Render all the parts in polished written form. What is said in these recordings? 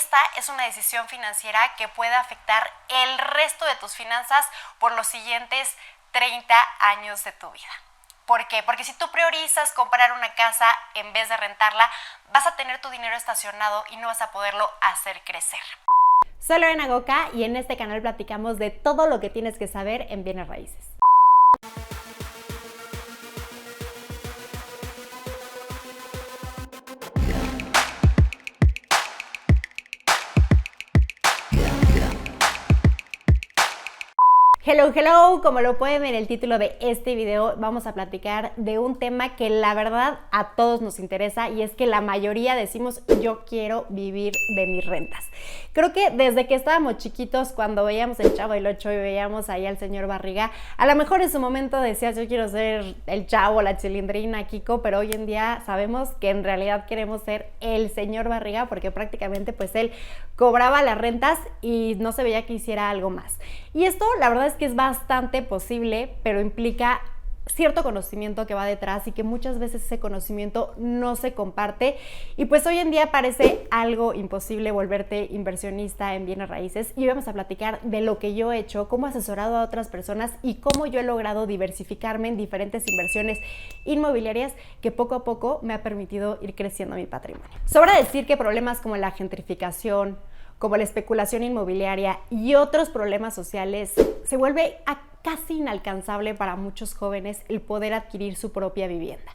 esta es una decisión financiera que puede afectar el resto de tus finanzas por los siguientes 30 años de tu vida. ¿Por qué? Porque si tú priorizas comprar una casa en vez de rentarla, vas a tener tu dinero estacionado y no vas a poderlo hacer crecer. Soy Lorena Goca y en este canal platicamos de todo lo que tienes que saber en bienes raíces. Hello, como lo pueden ver en el título de este video, vamos a platicar de un tema que la verdad a todos nos interesa y es que la mayoría decimos yo quiero vivir de mis rentas. Creo que desde que estábamos chiquitos, cuando veíamos el Chavo del Ocho y veíamos ahí al señor Barriga, a lo mejor en su momento decías yo quiero ser el Chavo, la Chilindrina, Kiko, pero hoy en día sabemos que en realidad queremos ser el señor Barriga porque prácticamente pues él cobraba las rentas y no se veía que hiciera algo más. Y esto la verdad es que es bastante posible, pero implica cierto conocimiento que va detrás y que muchas veces ese conocimiento no se comparte y pues hoy en día parece algo imposible volverte inversionista en bienes raíces y vamos a platicar de lo que yo he hecho, cómo he asesorado a otras personas y cómo yo he logrado diversificarme en diferentes inversiones inmobiliarias que poco a poco me ha permitido ir creciendo mi patrimonio. Sobra decir que problemas como la gentrificación, como la especulación inmobiliaria y otros problemas sociales, se vuelve casi inalcanzable para muchos jóvenes el poder adquirir su propia vivienda.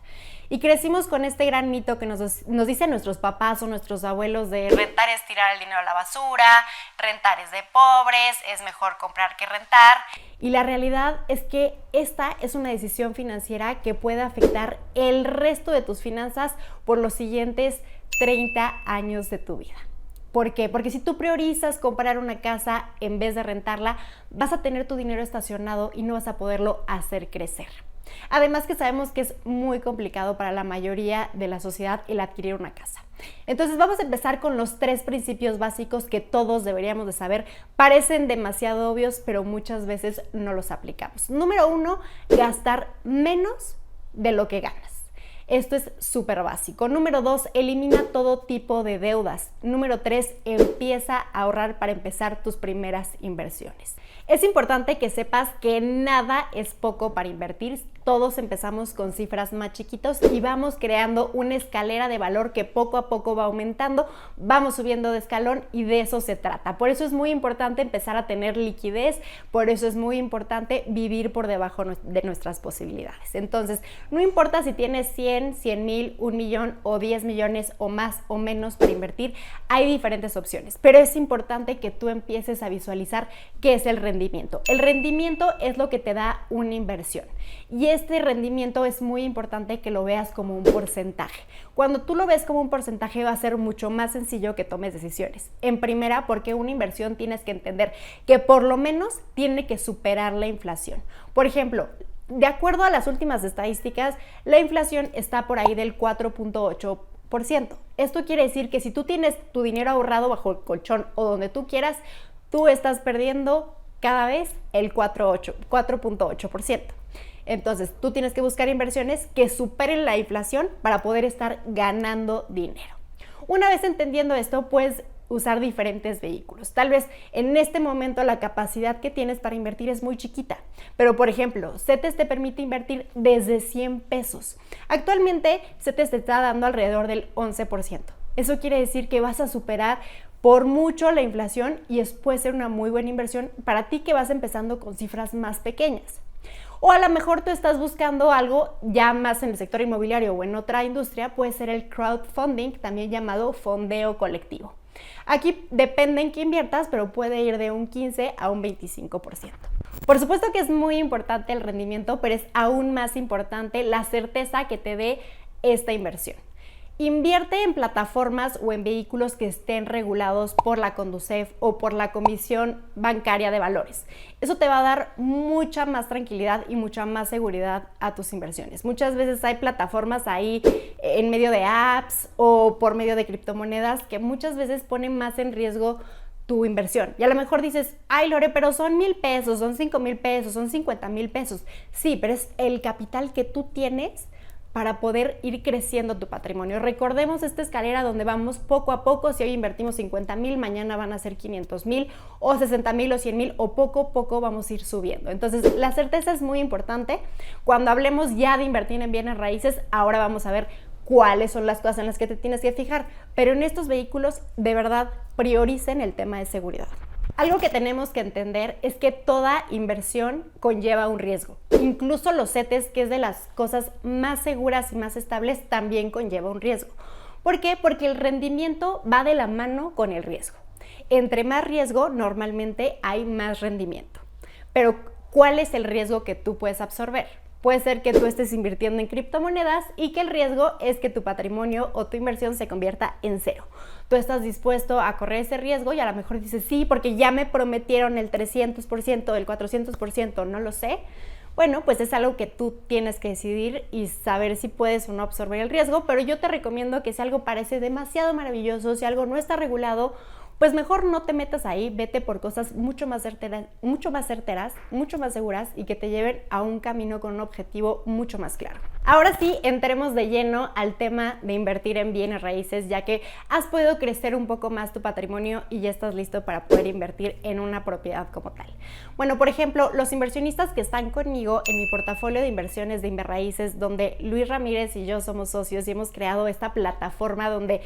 Y crecimos con este gran mito que nos dicen nuestros papás o nuestros abuelos de rentar es tirar el dinero a la basura, rentar es de pobres, es mejor comprar que rentar. Y la realidad es que esta es una decisión financiera que puede afectar el resto de tus finanzas por los siguientes 30 años de tu vida. ¿Por qué? Porque si tú priorizas comprar una casa en vez de rentarla, vas a tener tu dinero estacionado y no vas a poderlo hacer crecer. Además que sabemos que es muy complicado para la mayoría de la sociedad el adquirir una casa. Entonces vamos a empezar con los 3 principios básicos que todos deberíamos de saber. Parecen demasiado obvios, pero muchas veces no los aplicamos. Número 1, gastar menos de lo que ganas. Esto es súper básico. Número 2, elimina todo tipo de deudas. Número 3, empieza a ahorrar para empezar tus primeras inversiones. Es importante que sepas que nada es poco para invertir. Todos empezamos con cifras más chiquitos y vamos creando una escalera de valor que poco a poco va aumentando, vamos subiendo de escalón y de eso se trata. Por eso es muy importante empezar a tener liquidez, por eso es muy importante vivir por debajo de nuestras posibilidades. Entonces, no importa si tienes 100,000, 1,000,000 o 10 millones o más o menos para invertir, hay diferentes opciones, pero es importante que tú empieces a visualizar qué es el rendimiento. El rendimiento es lo que te da una inversión y este rendimiento es muy importante que lo veas como un porcentaje. Cuando tú lo ves como un porcentaje va a ser mucho más sencillo que tomes decisiones. En primera, porque una inversión tienes que entender que por lo menos tiene que superar la inflación. Por ejemplo, de acuerdo a las últimas estadísticas, la inflación está por ahí del 4.8%. Esto quiere decir que si tú tienes tu dinero ahorrado bajo el colchón o donde tú quieras, tú estás perdiendo cada vez el 4.8%. Entonces, tú tienes que buscar inversiones que superen la inflación para poder estar ganando dinero. Una vez entendiendo esto, puedes usar diferentes vehículos. Tal vez en este momento la capacidad que tienes para invertir es muy chiquita, pero por ejemplo, CETES te permite invertir desde 100 pesos. Actualmente, CETES te está dando alrededor del 11%. Eso quiere decir que vas a superar por mucho la inflación y puede ser una muy buena inversión para ti que vas empezando con cifras más pequeñas. O a lo mejor tú estás buscando algo ya más en el sector inmobiliario o en otra industria, puede ser el crowdfunding, también llamado fondeo colectivo. Aquí depende en qué inviertas, pero puede ir de un 15 a un 25%. Por supuesto que es muy importante el rendimiento, pero es aún más importante la certeza que te dé esta inversión. Invierte en plataformas o en vehículos que estén regulados por la Conducef o por la Comisión Bancaria de Valores. Eso te va a dar mucha más tranquilidad y mucha más seguridad a tus inversiones. Muchas veces hay plataformas ahí en medio de apps o por medio de criptomonedas que muchas veces ponen más en riesgo tu inversión. Y a lo mejor dices, ay Lore, pero son 1,000 pesos, son 5,000 pesos, son 50,000 pesos. Sí, pero es el capital que tú tienes para poder ir creciendo tu patrimonio. Recordemos esta escalera donde vamos poco a poco. Si hoy invertimos 50,000, mañana van a ser 500,000 o 60,000 o 100,000, o poco a poco vamos a ir subiendo. Entonces, la certeza es muy importante. Cuando hablemos ya de invertir en bienes raíces, ahora vamos a ver cuáles son las cosas en las que te tienes que fijar. Pero en estos vehículos, de verdad, prioricen el tema de seguridad. Algo que tenemos que entender es que toda inversión conlleva un riesgo. Incluso los CETES, que es de las cosas más seguras y más estables, también conlleva un riesgo. ¿Por qué? Porque el rendimiento va de la mano con el riesgo. Entre más riesgo, normalmente hay más rendimiento. Pero, ¿cuál es el riesgo que tú puedes absorber? Puede ser que tú estés invirtiendo en criptomonedas y que el riesgo es que tu patrimonio o tu inversión se convierta en cero. Tú estás dispuesto a correr ese riesgo y a lo mejor dices, sí, porque ya me prometieron el 300%, el 400%, no lo sé. Bueno, pues es algo que tú tienes que decidir y saber si puedes o no absorber el riesgo, pero yo te recomiendo que si algo parece demasiado maravilloso, si algo no está regulado, pues mejor no te metas ahí, vete por cosas mucho más certeras, mucho más seguras y que te lleven a un camino con un objetivo mucho más claro. Ahora sí, entremos de lleno al tema de invertir en bienes raíces, ya que has podido crecer un poco más tu patrimonio y ya estás listo para poder invertir en una propiedad como tal. Bueno, por ejemplo, los inversionistas que están conmigo en mi portafolio de inversiones de Inverraíces, donde Luis Ramírez y yo somos socios y hemos creado esta plataforma donde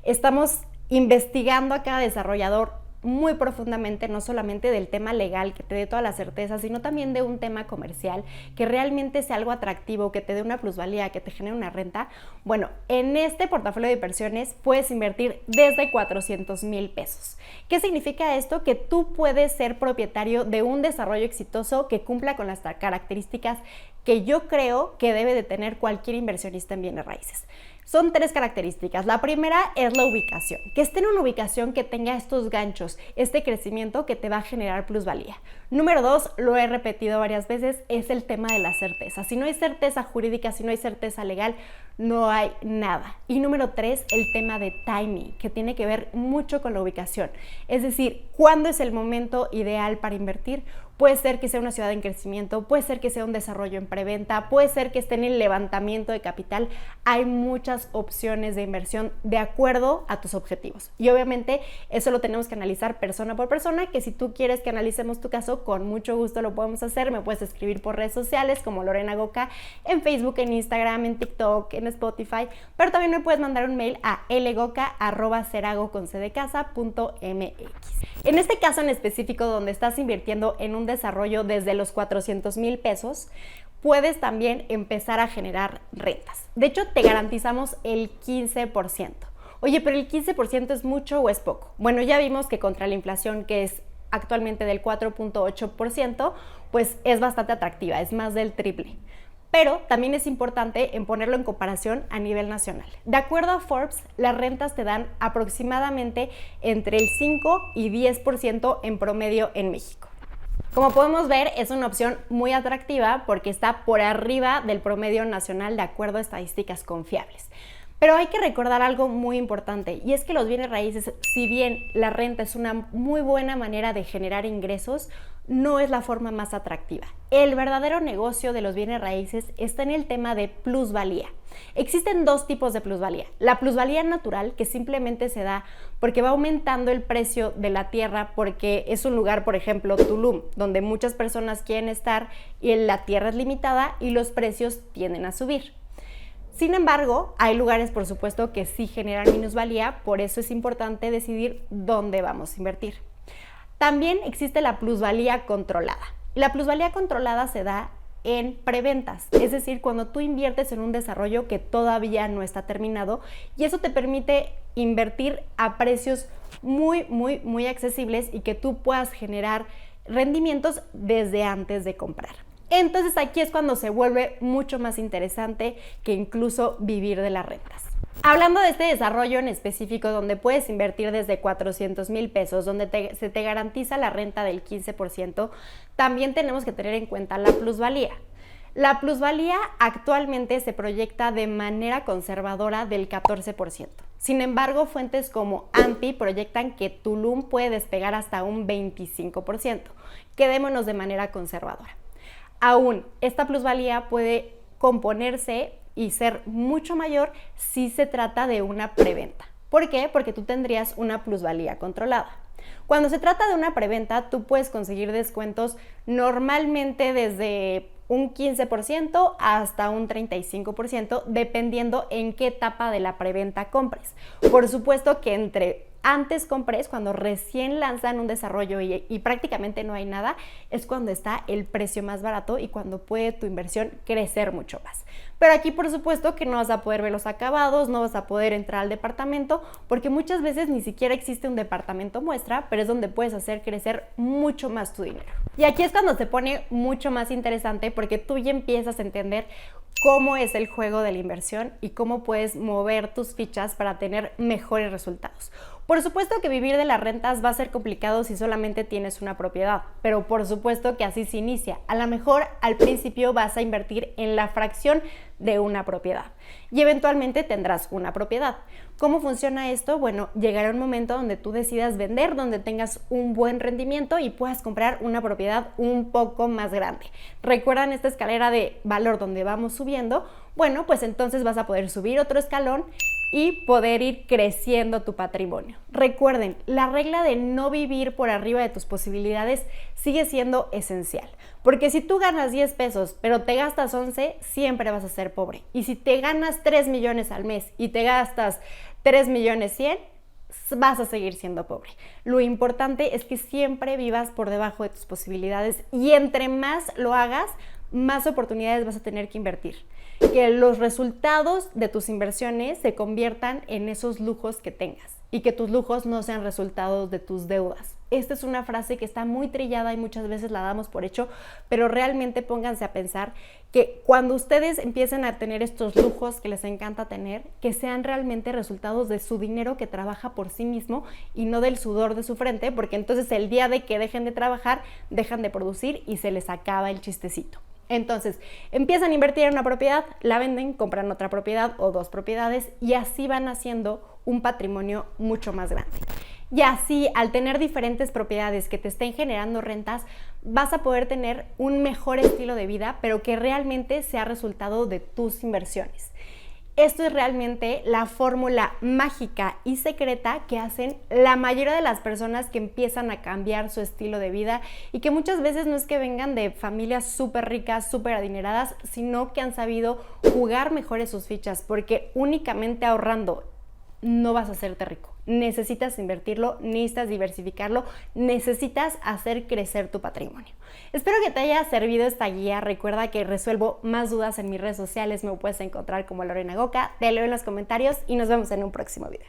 estamos investigando a cada desarrollador muy profundamente, no solamente del tema legal que te dé toda la certeza, sino también de un tema comercial que realmente sea algo atractivo, que te dé una plusvalía, que te genere una renta. Bueno, en este portafolio de inversiones puedes invertir desde 400,000 pesos. ¿Qué significa esto? Que tú puedes ser propietario de un desarrollo exitoso que cumpla con las características que yo creo que debe de tener cualquier inversionista en bienes raíces. Son 3 características. La primera es la ubicación, que esté en una ubicación que tenga estos ganchos, este crecimiento que te va a generar plusvalía. Número 2, lo he repetido varias veces, es el tema de la certeza. Si no hay certeza jurídica, si no hay certeza legal, no hay nada. Y número 3, el tema de timing, que tiene que ver mucho con la ubicación. Es decir, ¿cuándo es el momento ideal para invertir? Puede ser que sea una ciudad en crecimiento, puede ser que sea un desarrollo en preventa, puede ser que esté en el levantamiento de capital. Hay muchas opciones de inversión de acuerdo a tus objetivos. Y obviamente eso lo tenemos que analizar persona por persona, que si tú quieres que analicemos tu caso, con mucho gusto lo podemos hacer. Me puedes escribir por redes sociales como Lorena Goca, en Facebook, en Instagram, en TikTok, en Spotify, pero también me puedes mandar un mail a lgoca@cerago.mx. En este caso en específico, donde estás invirtiendo en un desarrollo desde los 400,000 pesos, puedes también empezar a generar rentas. De hecho, te garantizamos el 15%. Oye, pero el 15% ¿es mucho o es poco? Bueno, ya vimos que contra la inflación, que es actualmente del 4.8%, pues es bastante atractiva, es más del triple. Pero también es importante en ponerlo en comparación a nivel nacional. De acuerdo a Forbes, las rentas te dan aproximadamente entre el 5 y 10% en promedio en México. Como podemos ver, es una opción muy atractiva porque está por arriba del promedio nacional de acuerdo a estadísticas confiables. Pero hay que recordar algo muy importante, y es que los bienes raíces, si bien la renta es una muy buena manera de generar ingresos, no es la forma más atractiva. El verdadero negocio de los bienes raíces está en el tema de plusvalía. Existen 2 tipos de plusvalía. La plusvalía natural, que simplemente se da porque va aumentando el precio de la tierra, porque es un lugar, por ejemplo, Tulum, donde muchas personas quieren estar y la tierra es limitada y los precios tienden a subir. Sin embargo, hay lugares, por supuesto, que sí generan minusvalía, por eso es importante decidir dónde vamos a invertir. También existe la plusvalía controlada. La plusvalía controlada se da en preventas, es decir, cuando tú inviertes en un desarrollo que todavía no está terminado, y eso te permite invertir a precios muy accesibles y que tú puedas generar rendimientos desde antes de comprar. Entonces aquí es cuando se vuelve mucho más interesante que incluso vivir de las rentas. Hablando de este desarrollo en específico, donde puedes invertir desde 400,000 pesos, donde se te garantiza la renta del 15%, también tenemos que tener en cuenta la plusvalía. La plusvalía actualmente se proyecta de manera conservadora del 14%. Sin embargo, fuentes como AMPI proyectan que Tulum puede despegar hasta un 25%. Quedémonos de manera conservadora. Aún, esta plusvalía puede componerse y ser mucho mayor si se trata de una preventa. ¿Por qué? Porque tú tendrías una plusvalía controlada. Cuando se trata de una preventa, tú puedes conseguir descuentos normalmente desde un 15% hasta un 35%, dependiendo en qué etapa de la preventa compres. Por supuesto que entre antes compres, cuando recién lanzan un desarrollo y prácticamente no hay nada, es cuando está el precio más barato y cuando puede tu inversión crecer mucho más. Pero aquí por supuesto que no vas a poder ver los acabados, no vas a poder entrar al departamento, porque muchas veces ni siquiera existe un departamento muestra, pero es donde puedes hacer crecer mucho más tu dinero. Y aquí es cuando se pone mucho más interesante, porque tú ya empiezas a entender cómo es el juego de la inversión y cómo puedes mover tus fichas para tener mejores resultados. Por supuesto que vivir de las rentas va a ser complicado si solamente tienes una propiedad, pero por supuesto que así se inicia. A lo mejor al principio vas a invertir en la fracción de una propiedad y eventualmente tendrás una propiedad. ¿Cómo funciona esto? Bueno, llegará un momento donde tú decidas vender, donde tengas un buen rendimiento y puedas comprar una propiedad un poco más grande. ¿Recuerdan esta escalera de valor donde vamos subiendo? Bueno, pues entonces vas a poder subir otro escalón y poder ir creciendo tu patrimonio. Recuerden, la regla de no vivir por arriba de tus posibilidades sigue siendo esencial, porque si tú ganas 10 pesos pero te gastas 11, siempre vas a ser pobre. Y si te ganas 3 millones al mes y te gastas 3 millones 100, vas a seguir siendo pobre. Lo importante es que siempre vivas por debajo de tus posibilidades y entre más lo hagas, más oportunidades vas a tener que invertir. Que los resultados de tus inversiones se conviertan en esos lujos que tengas y que tus lujos no sean resultados de tus deudas. Esta es una frase que está muy trillada y muchas veces la damos por hecho, pero realmente pónganse a pensar que cuando ustedes empiecen a tener estos lujos que les encanta tener, que sean realmente resultados de su dinero que trabaja por sí mismo y no del sudor de su frente, porque entonces el día de que dejen de trabajar, dejan de producir y se les acaba el chistecito. Entonces, empiezan a invertir en una propiedad, la venden, compran otra propiedad o 2 propiedades y así van haciendo un patrimonio mucho más grande. Y así, al tener diferentes propiedades que te estén generando rentas, vas a poder tener un mejor estilo de vida, pero que realmente sea resultado de tus inversiones. Esto es realmente la fórmula mágica y secreta que hacen la mayoría de las personas que empiezan a cambiar su estilo de vida y que muchas veces no es que vengan de familias súper ricas, súper adineradas, sino que han sabido jugar mejor sus fichas, porque únicamente ahorrando no vas a hacerte rico. Necesitas invertirlo, necesitas diversificarlo, necesitas hacer crecer tu patrimonio. Espero que te haya servido esta guía. Recuerda que resuelvo más dudas en mis redes sociales. Me puedes encontrar como Lorena Goca. Te leo en los comentarios y nos vemos en un próximo video.